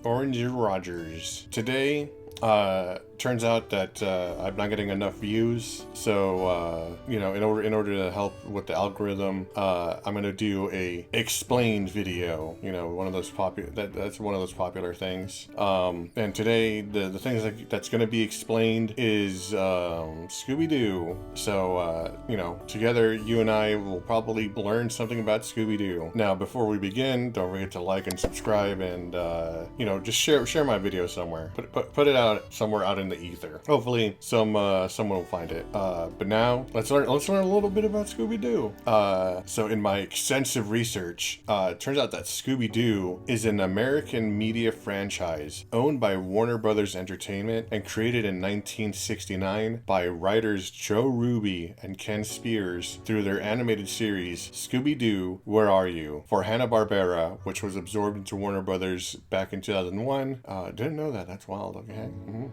Oranger Rogers. Today, turns out that I'm not getting enough views, so in order to help with the algorithm, I'm gonna do a explained video. One of those that's one of those popular things. And today the things that's gonna be explained is Scooby-Doo. So together you and I will probably learn something about Scooby-Doo. Now, before we begin, don't forget to like and subscribe, and just share my video somewhere. Put it out somewhere out in the ether. Hopefully someone will find it. But now let's learn a little bit about Scooby-Doo. So in my extensive research, it turns out that Scooby-Doo is an American media franchise owned by Warner Brothers Entertainment and created in 1969 by writers Joe Ruby and Ken Spears through their animated series Scooby-Doo, Where Are You? For Hanna-Barbera, which was absorbed into Warner Brothers back in 2001. Didn't know that. That's wild. Okay. Mm-hmm.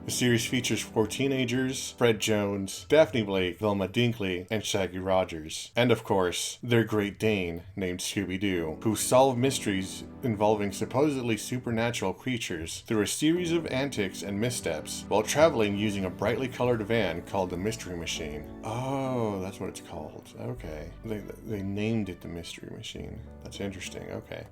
The series features 4 teenagers: Fred Jones, Daphne Blake, Velma Dinkley, and Shaggy Rogers. And of course, their Great Dane, named Scooby-Doo, who solve mysteries involving supposedly supernatural creatures through a series of antics and missteps while traveling using a brightly colored van called the Mystery Machine. Oh, that's what it's called. Okay. They named it the Mystery Machine. That's interesting. Okay.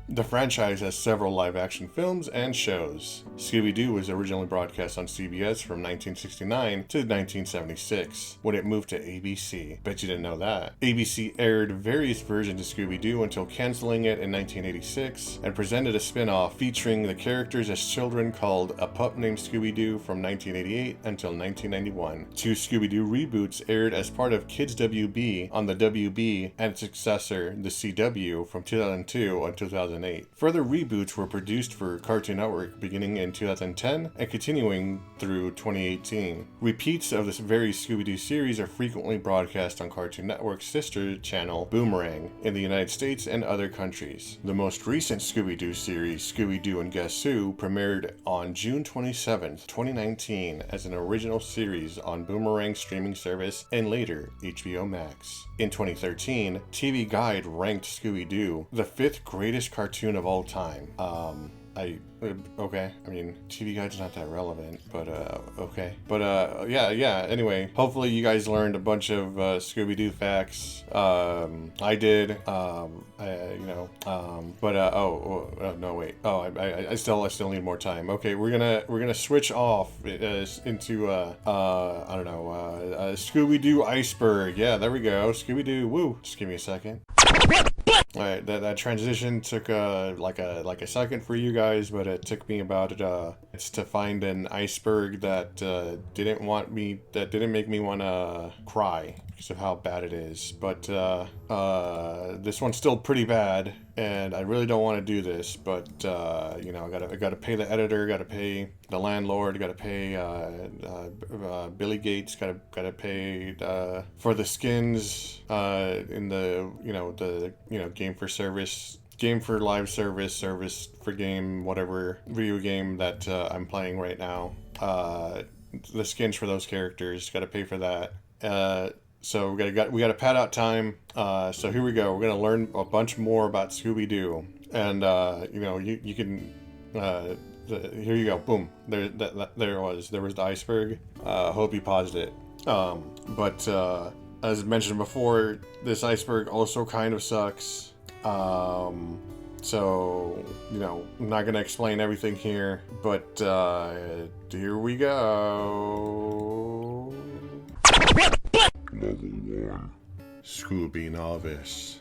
The franchise has several live-action films and shows. Scooby-Doo was originally broadcast on CBS from 1969 to 1976, when it moved to ABC. Bet you didn't know that. ABC aired various versions of Scooby-Doo until canceling it in 1986, and presented a spin-off featuring the characters as children called A Pup Named Scooby-Doo from 1988 until 1991. 2 Scooby-Doo reboots aired as part of Kids WB on the WB and its successor, the CW, from 2002 until 2008. Further reboots were produced for Cartoon Network beginning in 2010 and continuing through 2018. Repeats of this very Scooby-Doo series are frequently broadcast on Cartoon Network's sister channel, Boomerang, in the United States and other countries. The most recent Scooby-Doo series, Scooby-Doo and Guess Who, premiered on June 27, 2019 as an original series on Boomerang's streaming service and later HBO Max. In 2013, TV Guide ranked Scooby-Doo the 5th greatest cartoon of all time. Okay. I mean, TV Guide's not that relevant, but okay. But yeah. Anyway, hopefully you guys learned a bunch of Scooby-Doo facts. I did. No, wait. I still need more time. Okay, we're gonna switch off into Scooby-Doo Iceberg. Yeah, there we go. Scooby-Doo. Woo. Just give me a second. All right, that transition took like a second for you guys, but it took me about it's to find an iceberg that didn't make me want to cry because of how bad it is. But this one's still pretty bad, and I really don't want to do this. But I gotta pay the editor, gotta pay the landlord, gotta pay Billy Gates, gotta pay for the skins in the game for live service for game, whatever video game that I'm playing right now. The skins for those characters, gotta pay for that. So we gotta pad out time. So here we go. We're gonna learn a bunch more about Scooby-Doo, and you can. Here you go. Boom. There it was. There was the iceberg. Hope you paused it. But as mentioned before, this iceberg also kind of sucks. So, I'm not gonna explain everything here, but here we go. Level 1. Scooby Novice.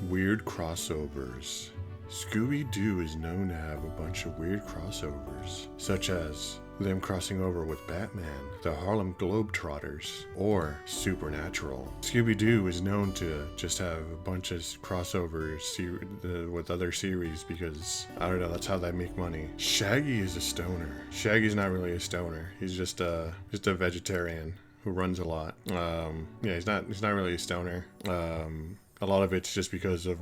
Weird crossovers. Scooby-Doo is known to have a bunch of weird crossovers, such as them crossing over with Batman, the Harlem Globetrotters, or Supernatural. Scooby-Doo is known to just have a bunch of crossovers with other series because, I don't know, that's how they make money. Shaggy is a stoner. Shaggy's not really a stoner. He's just a vegetarian who runs a lot. He's not really a stoner. A lot of it's just because of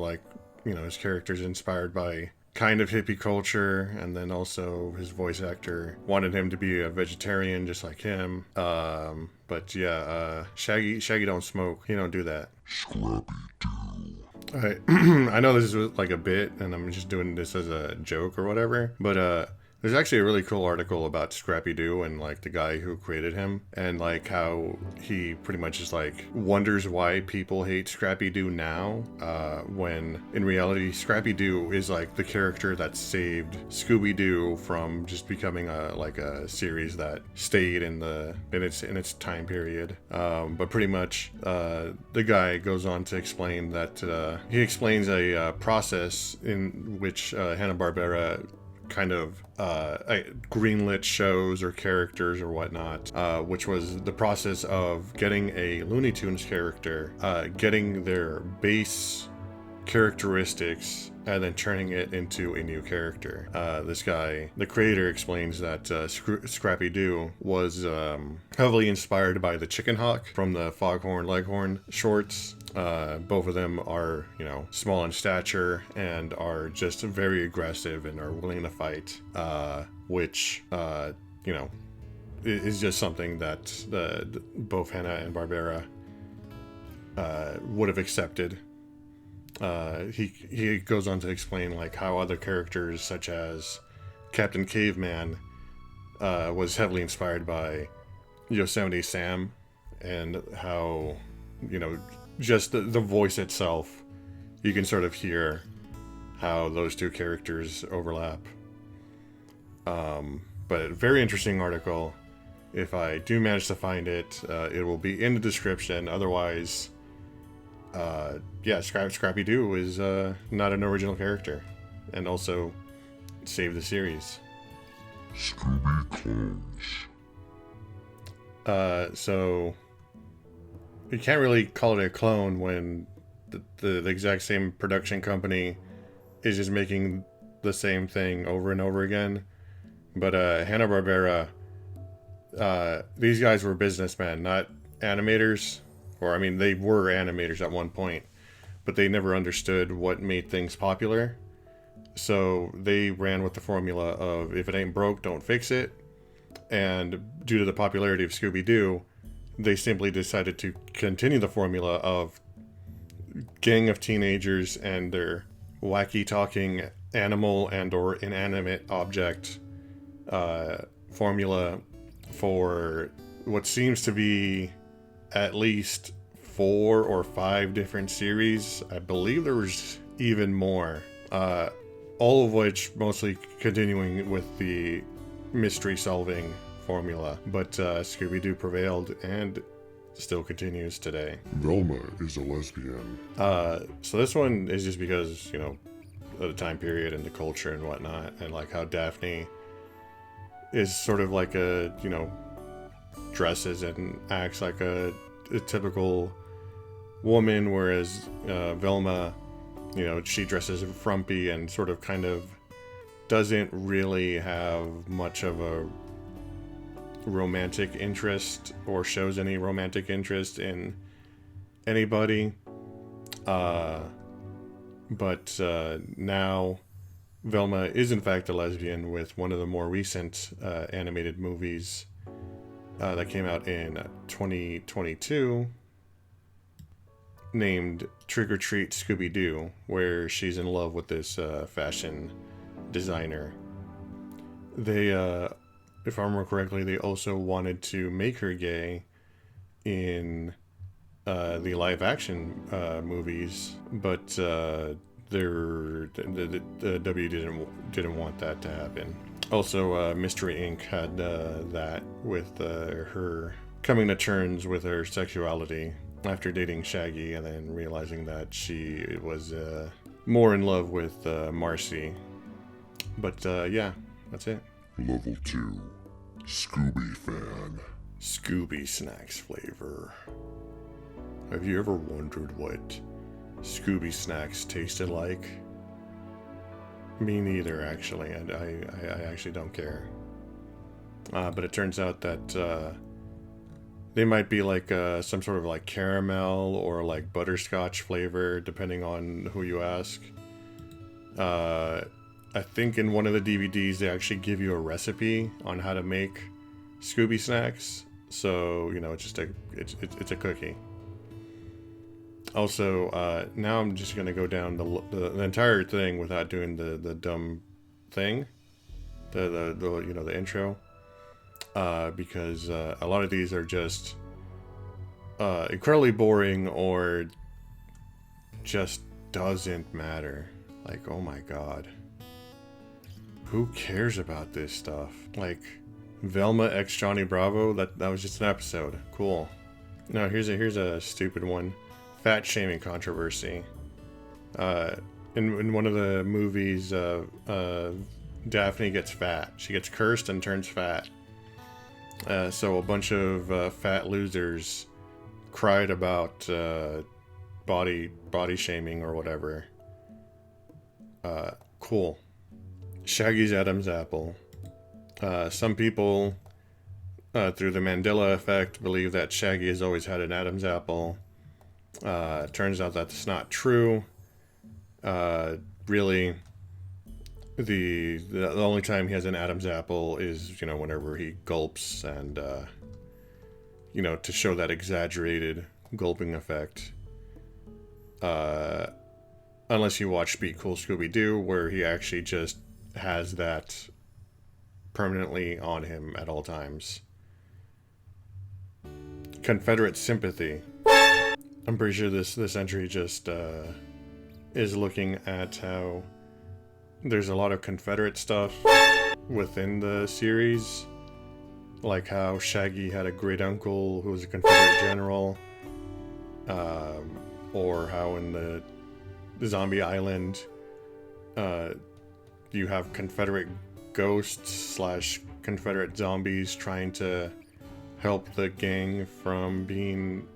his character's inspired by kind of hippie culture, and then also his voice actor wanted him to be a vegetarian just like him. But yeah, Shaggy don't smoke. He don't do that. Scrappy-Doo. I I know this is like a bit, and I'm just doing this as a joke or whatever, but there's actually a really cool article about Scrappy Doo and like the guy who created him, and like how he pretty much just like wonders why people hate Scrappy Doo now, when in reality Scrappy Doo is like the character that saved Scooby Doo from just becoming a series that stayed in its time period. But pretty much the guy goes on to explain that he explains a process in which Hanna-Barbera kind of greenlit shows or characters or whatnot, which was the process of getting a Looney Tunes character, getting their base characteristics, and then turning it into a new character. This guy, the creator, explains that Scrappy Doo was heavily inspired by the Chicken Hawk from the Foghorn Leghorn shorts. Both of them are, small in stature and are just very aggressive and are willing to fight, which, is just something that both Hanna and Barbera would have accepted. He goes on to explain like how other characters such as Captain Caveman was heavily inspired by Yosemite Sam, and how just the voice itself, you can sort of hear how those two characters overlap. But a very interesting article. If I do manage to find it, it will be in the description. Otherwise, Scrappy Doo is not an original character, and also saved the series. Scooby clones. So you can't really call it a clone when the exact same production company is just making the same thing over and over again. But Hanna-Barbera, these guys were businessmen, not animators. Or, I mean, they were animators at one point, but they never understood what made things popular. So they ran with the formula of, if it ain't broke, don't fix it. And due to the popularity of Scooby-Doo, they simply decided to continue the formula of gang of teenagers and their wacky talking animal and or inanimate object formula for what seems to be at least 4 or 5 different series. I believe there was even more, all of which mostly continuing with the mystery solving formula, but Scooby-Doo prevailed and still continues today. Velma is a lesbian. So this one is just because, of the time period and the culture and whatnot, and like how Daphne is sort of like a, dresses and acts like a typical woman, whereas Velma, she dresses frumpy and sort of kind of doesn't really have much of a romantic interest or shows any romantic interest in anybody. But now Velma is in fact a lesbian with one of the more recent animated movies that came out in 2022 named Trick or Treat Scooby-Doo, where she's in love with this fashion designer. They, if I remember correctly, they also wanted to make her gay in the live action movies, but the W didn't want that to happen. Also, Mystery Inc. had that with her coming to terms with her sexuality after dating Shaggy and then realizing that she was more in love with Marcy. But yeah, that's it. Level 2. Scooby fan. Scooby snacks flavor. Have you ever wondered what Scooby snacks tasted like? Me neither, actually. I actually don't care. But it turns out that they might be like some sort of like caramel or like butterscotch flavor, depending on who you ask. I think in one of the DVDs they actually give you a recipe on how to make Scooby snacks. So it's just it's a cookie. Also, now I'm just gonna go down the entire thing without doing the dumb thing, the intro, because a lot of these are just incredibly boring or just doesn't matter. Like, oh my god, who cares about this stuff? Like, Velma x Johnny Bravo, that was just an episode. Cool. Now here's a stupid one. Fat shaming controversy. In one of the movies, Daphne gets fat. She gets cursed and turns fat. So a bunch of fat losers cried about body shaming or whatever. Cool. Shaggy's Adam's apple. Some people, through the Mandela effect, believe that Shaggy has always had an Adam's apple. Turns out that's not true. Really, the only time he has an Adam's apple is, whenever he gulps and, to show that exaggerated gulping effect. Unless you watch Be Cool Scooby-Doo, where he actually just has that permanently on him at all times. Confederate sympathy. I'm pretty sure this entry just is looking at how there's a lot of Confederate stuff within the series, like how Shaggy had a great uncle who was a Confederate general, or how in the Zombie Island you have Confederate ghosts / Confederate zombies trying to help the gang from being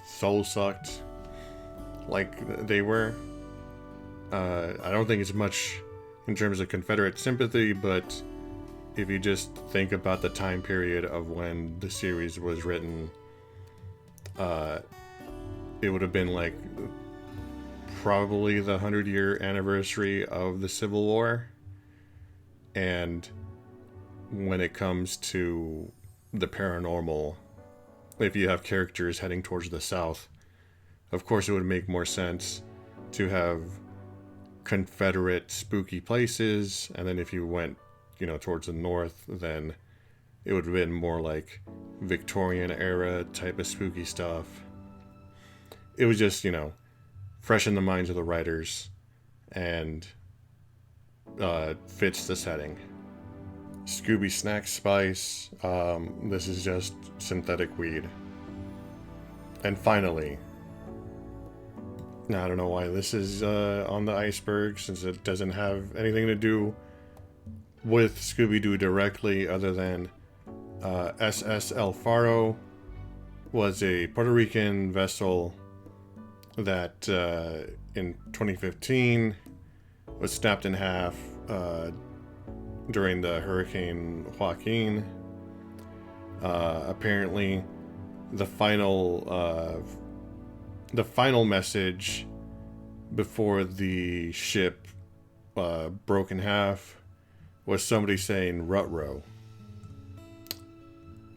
soul sucked like they were. I don't think it's much in terms of Confederate sympathy, but if you just think about the time period of when the series was written, it would have been like probably the 100-year anniversary of the Civil War. And when it comes to the paranormal, if you have characters heading towards the south, of course it would make more sense to have Confederate spooky places, and then if you went, towards the north, then it would have been more like Victorian era type of spooky stuff. It was just, fresh in the minds of the writers, and fits the setting. Scooby Snack Spice. This is just synthetic weed. And finally, now I don't know why this is on the Iceberg, since it doesn't have anything to do with Scooby-Doo directly, other than SS El Faro was a Puerto Rican vessel that in 2015 was snapped in half during the Hurricane Joaquin. Apparently, the final message before the ship broke in half was somebody saying "Ruh-roh."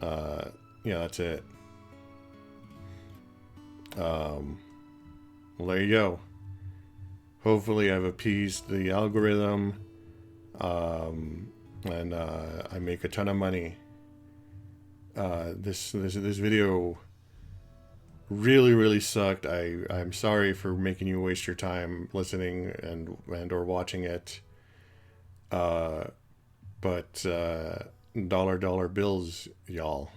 Yeah, that's it. Well, there you go. Hopefully I've appeased the algorithm, and I make a ton of money. This video really sucked. I'm sorry for making you waste your time listening and or watching it. But dollar bills, y'all.